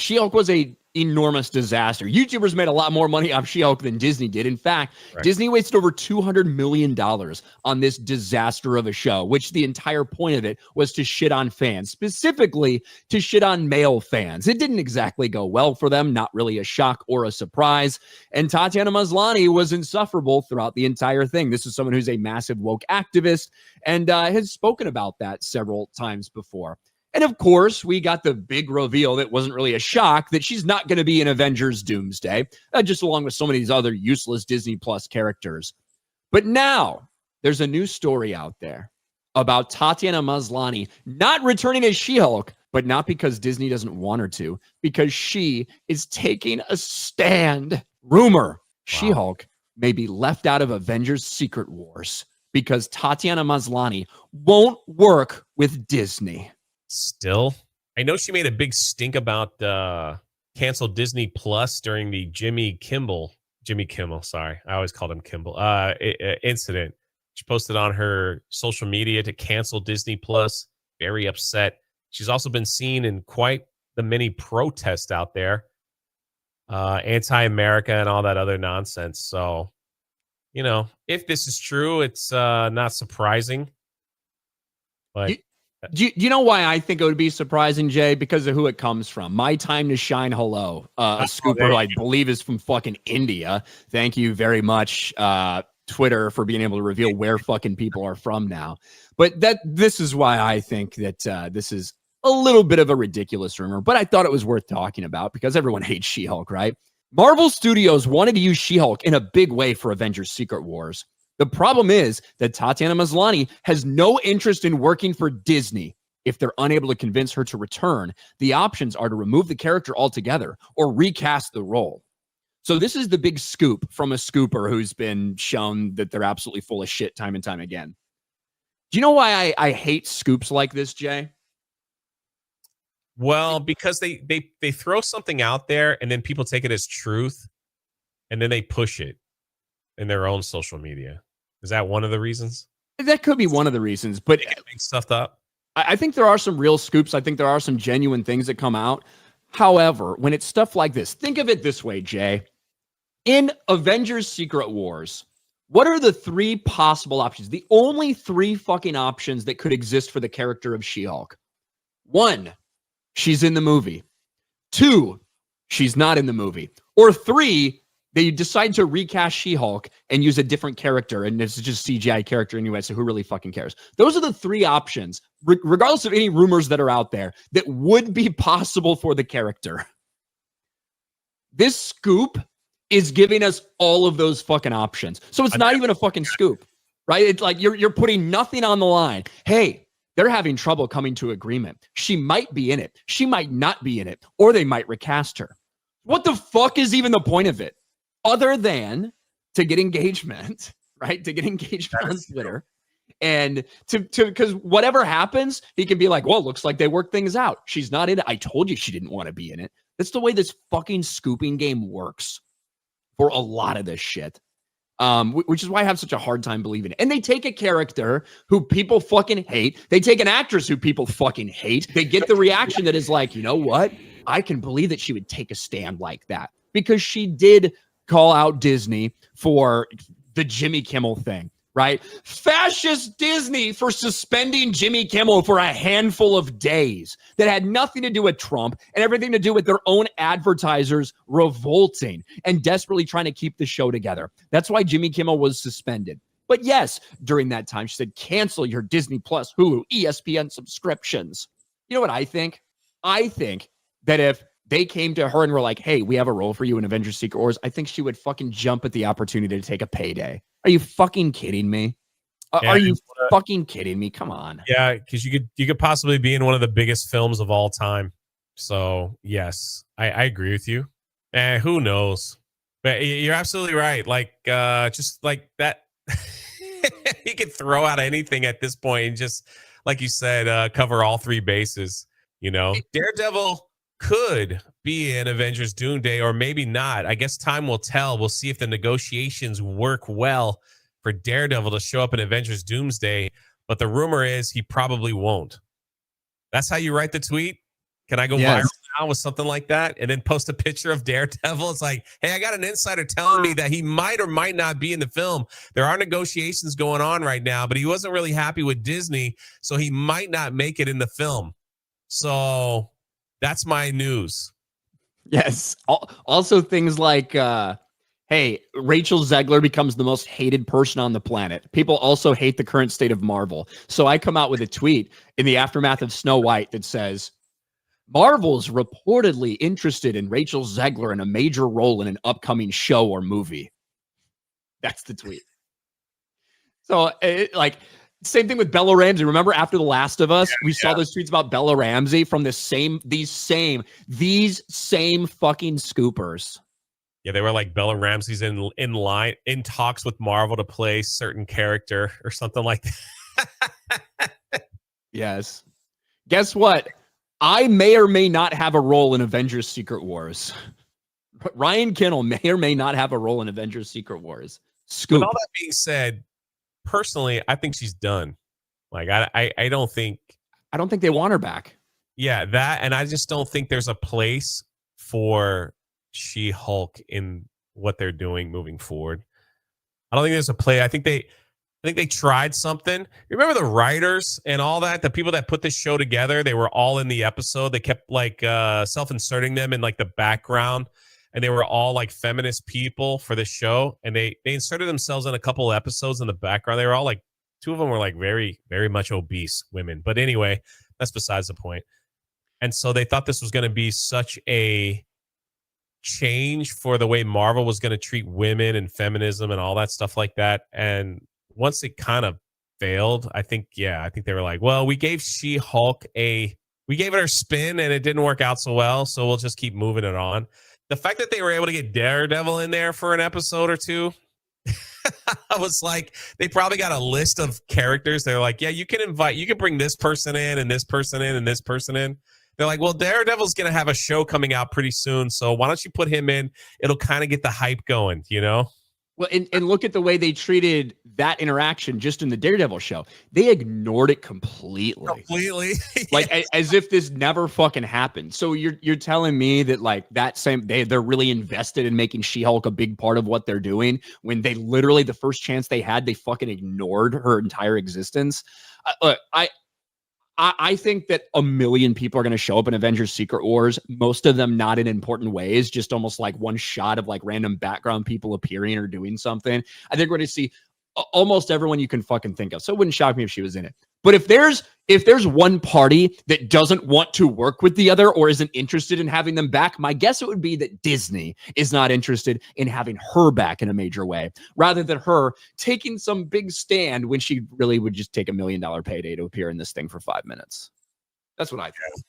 She-Hulk was a enormous disaster. YouTubers made a lot more money off She-Hulk than Disney did. In fact, Disney wasted over $200 million on this disaster of a show, which the entire point of it was to shit on fans, specifically to shit on male fans. It didn't exactly go well for them, not really a shock or a surprise. And Tatiana Maslany was insufferable throughout the entire thing. This is someone who's a massive woke activist and has spoken about that several times before. And of course, we got the big reveal that wasn't really a shock that she's not going to be in Avengers Doomsday, just along with so many of these other useless Disney Plus characters. But now there's a new story out there about Tatiana Maslany not returning as She-Hulk, but not because Disney doesn't want her to, because she is taking a stand. Rumor, She-Hulk may be left out of Avengers Secret Wars because Tatiana Maslany won't work with Disney. Still, I know she made a big stink about canceled Disney Plus during the Jimmy Kimmel, sorry, I always called him Kimball, incident. She posted on her social media to cancel Disney Plus. Very upset. She's also been seen in quite the many protests out there, anti-America and all that other nonsense. So, you know, if this is true, it's not surprising. But do you know why I think it would be surprising, Jay? Because of who it comes from. My Time to Shine Hello, a scooper who I believe is from fucking India. Thank you very much, Twitter, for being able to reveal where fucking people are from now. But this is why I think that this is a little bit of a ridiculous rumor, but I thought it was worth talking about because everyone hates She-Hulk, right? Marvel Studios wanted to use She-Hulk in a big way for Avengers Secret Wars. The problem is that Tatiana Maslany has no interest in working for Disney. If they're unable to convince her to return, the options are to remove the character altogether or recast the role. So this is the big scoop from a scooper who's been shown that they're absolutely full of shit time and time again. Do you know why I hate scoops like this, Jay? Well, because they throw something out there and then people take it as truth and then they push it in their own social media. Is that one of the reasons? That could be one of the reasons, but make stuff up. I think there are some real scoops. I think there are some genuine things that come out. However, when it's stuff like this, think of it this way, Jay. In Avengers Secret Wars, what are the three possible options? The only three fucking options that could exist for the character of She-Hulk. 1, she's in the movie. 2, she's not in the movie. Or 3, they decide to recast She-Hulk and use a different character, and it's just CGI character anyway, so who really fucking cares? Those are the three options, regardless of any rumors that are out there, that would be possible for the character. This scoop is giving us all of those fucking options. So it's not even a fucking scoop, right? It's like you're putting nothing on the line. Hey, they're having trouble coming to agreement. She might be in it. She might not be in it, or they might recast her. What the fuck is even the point of it? Other than to get engagement, right? To get engagement on Twitter. And because whatever happens, he can be like, well, looks like they worked things out. She's not in it. I told you she didn't want to be in it. That's the way this fucking scooping game works for a lot of this shit. Which is why I have such a hard time believing it. And they take a character who people fucking hate. They take an actress who people fucking hate. They get the reaction that is like, you know what? I can believe that she would take a stand like that because she did call out Disney for the Jimmy Kimmel thing, right? Fascist Disney for suspending Jimmy Kimmel for a handful of days that had nothing to do with Trump and everything to do with their own advertisers revolting and desperately trying to keep the show together. That's why Jimmy Kimmel was suspended. But yes, during that time, she said, cancel your Disney Plus, Hulu, ESPN subscriptions. You know what I think? I think that if they came to her and were like, hey, we have a role for you in Avengers Secret Wars, I think she would fucking jump at the opportunity to take a payday. Are you fucking kidding me? Are you fucking kidding me? Come on. Yeah, because you could possibly be in one of the biggest films of all time. So, yes, I agree with you. Who knows? But you're absolutely right. Like, just like that, he could throw out anything at this point and just, like you said, cover all three bases. You know, Daredevil could be in Avengers Doomsday or maybe not. I guess time will tell. We'll see if the negotiations work well for Daredevil to show up in Avengers Doomsday. But the rumor is he probably won't. That's how you write the tweet. Can I go viral out with something like that and then post a picture of Daredevil. It's like, hey, I got an insider telling me that he might or might not be in the film. There are negotiations going on right now, but he wasn't really happy with Disney, so he might not make it in the film. So that's my news. Yes. Also things like, hey, Rachel Zegler becomes the most hated person on the planet. People also hate the current state of Marvel. So I come out with a tweet in the aftermath of Snow White that says, Marvel's reportedly interested in Rachel Zegler in a major role in an upcoming show or movie. That's the tweet. So, same thing with Bella Ramsey. Remember after The Last of Us, we saw those tweets about Bella Ramsey from these same fucking scoopers. Yeah, they were like Bella Ramsey's in line in talks with Marvel to play certain character or something like that. Yes. Guess what? I may or may not have a role in Avengers Secret Wars. Ryan Kinnell may or may not have a role in Avengers Secret Wars. Scoop. But all that being said, personally, I think she's done. Like I don't think they want her back. Yeah, that, and I just don't think there's a place for She-Hulk in what they're doing moving forward. I don't think there's a play. I think they tried something. You remember the writers and all that, the people that put this show together, they were all in the episode. They kept like self-inserting them in like the background, and they were all like feminist people for this show, and they inserted themselves in a couple of episodes in the background. They were all like, two of them were like very, very much obese women. But anyway, that's besides the point. And so they thought this was going to be such a change for the way Marvel was going to treat women and feminism and all that stuff like that. And once it kind of failed, I think they were like, well, we gave She-Hulk we gave it her spin and it didn't work out so well, so we'll just keep moving it on. The fact that they were able to get Daredevil in there for an episode or two, I was like, they probably got a list of characters. They're like, yeah, you can bring this person in and this person in and this person in. They're like, well, Daredevil's going to have a show coming out pretty soon, so why don't you put him in? It'll kind of get the hype going, you know? Well, and look at the way they treated that interaction just in the Daredevil show. They ignored it completely. Like as if this never fucking happened. So you're telling me that like they're really invested in making She-Hulk a big part of what they're doing when they literally the first chance they had, they fucking ignored her entire existence. Look, I think that 1 million people are going to show up in Avengers Secret Wars, most of them not in important ways, just almost like one shot of like random background people appearing or doing something. I think we're going to see almost everyone you can fucking think of. So it wouldn't shock me if she was in it. But if there's one party that doesn't want to work with the other or isn't interested in having them back, my guess it would be that Disney is not interested in having her back in a major way, rather than her taking some big stand when she really would just take $1 million payday to appear in this thing for 5 minutes. That's what I think.